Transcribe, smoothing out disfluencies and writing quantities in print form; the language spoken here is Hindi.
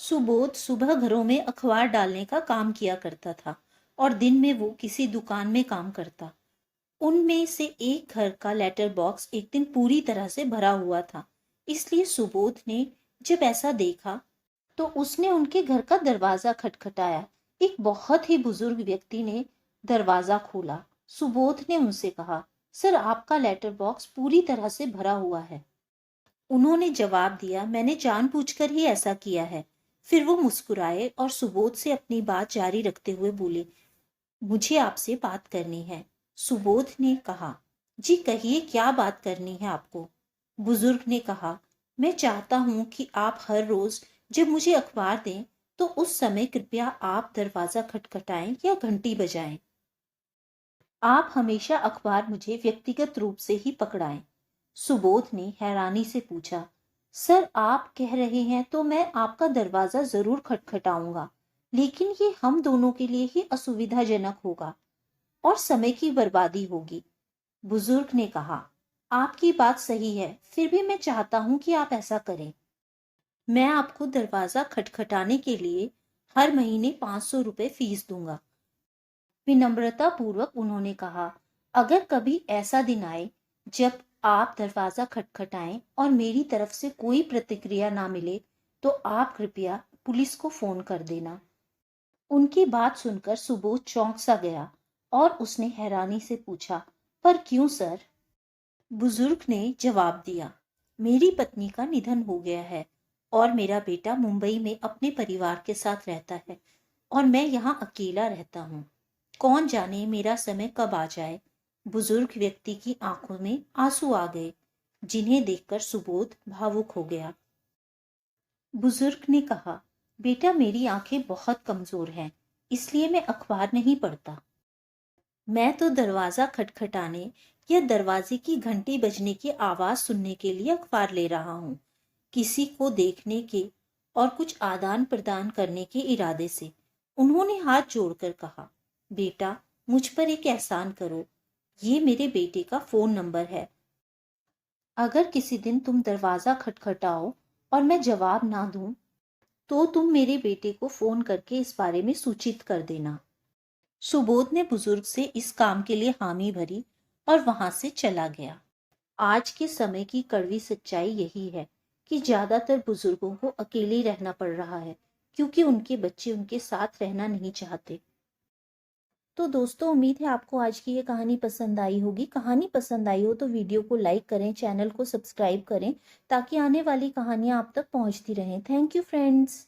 सुबोध सुबह घरों में अखबार डालने का काम किया करता था और दिन में वो किसी दुकान में काम करता। उनमें से एक घर का लेटर बॉक्स एक दिन पूरी तरह से भरा हुआ था। इसलिए सुबोध ने जब ऐसा देखा तो उसने उनके घर का दरवाजा खटखटाया। एक बहुत ही बुजुर्ग व्यक्ति ने दरवाजा खोला। सुबोध ने उनसे कहा, सर, आपका लेटर बॉक्स पूरी तरह से भरा हुआ है। उन्होंने जवाब दिया, मैंने जानबूझकर ही ऐसा किया है। फिर वो मुस्कुराए और सुबोध से अपनी बात जारी रखते हुए बोले, मुझे आपसे बात करनी है। सुबोध ने कहा, जी कहिए, क्या बात करनी है आपको? बुजुर्ग ने कहा, मैं चाहता हूं कि आप हर रोज जब मुझे अखबार दें तो उस समय कृपया आप दरवाजा खटखटाएं या घंटी बजाएं। आप हमेशा अखबार मुझे व्यक्तिगत रूप से ही पकड़ाएं। सुबोध ने हैरानी से पूछा, सर, आप कह रहे हैं तो मैं आपका दरवाजा जरूर खटखटाऊंगा, लेकिन ये हम दोनों के लिए ही असुविधाजनक होगा और समय की बर्बादी होगी। बुजुर्ग ने कहा, आपकी बात सही है, फिर भी मैं चाहता हूं कि आप ऐसा करें। मैं आपको दरवाजा खटखटाने के लिए हर महीने 500 रुपये फीस दूंगा। विनम्रता पूर्वक उन्होंने कहा, अगर कभी ऐसा दिन आए जब आप दरवाजा खटखटाएं और मेरी तरफ से कोई प्रतिक्रिया ना मिले तो आप कृपया पुलिस को फोन कर देना। उनकी बात सुनकर सुबोध चौंक सा गया और उसने हैरानी से पूछा, पर क्यों सर? बुजुर्ग ने जवाब दिया, मेरी पत्नी का निधन हो गया है और मेरा बेटा मुंबई में अपने परिवार के साथ रहता है और मैं यहाँ अकेला रहता हूँ। कौन जाने मेरा समय कब आ जाए। बुजुर्ग व्यक्ति की आंखों में आंसू आ गए, जिन्हें देखकर सुबोध भावुक हो गया। बुजुर्ग ने कहा, बेटा, मेरी आंखें बहुत कमजोर हैं, इसलिए मैं अखबार नहीं पढ़ता। मैं तो दरवाजा खटखटाने या दरवाजे की घंटी बजने की आवाज सुनने के लिए अखबार ले रहा हूँ, किसी को देखने के और कुछ आदान प्रदान करने के इरादे से। उन्होंने हाथ जोड़कर कहा, बेटा, मुझ पर एक एहसान करो, ये मेरे बेटे का फोन नंबर है। अगर किसी दिन तुम दरवाजा खटखटाओ और मैं जवाब ना दूं, तो तुम मेरे बेटे को फोन करके इस बारे में सूचित कर देना। सुबोध ने बुजुर्ग से इस काम के लिए हामी भरी और वहां से चला गया। आज के समय की कड़वी सच्चाई यही है कि ज्यादातर बुजुर्गों को अकेले रहना पड़ रहा है, क्योंकि उनके बच्चे उनके साथ रहना नहीं चाहते। तो दोस्तों, उम्मीद है आपको आज की ये कहानी पसंद आई होगी। कहानी पसंद आई हो तो वीडियो को लाइक करें, चैनल को सब्सक्राइब करें, ताकि आने वाली कहानियां आप तक पहुंचती रहें। Thank you friends.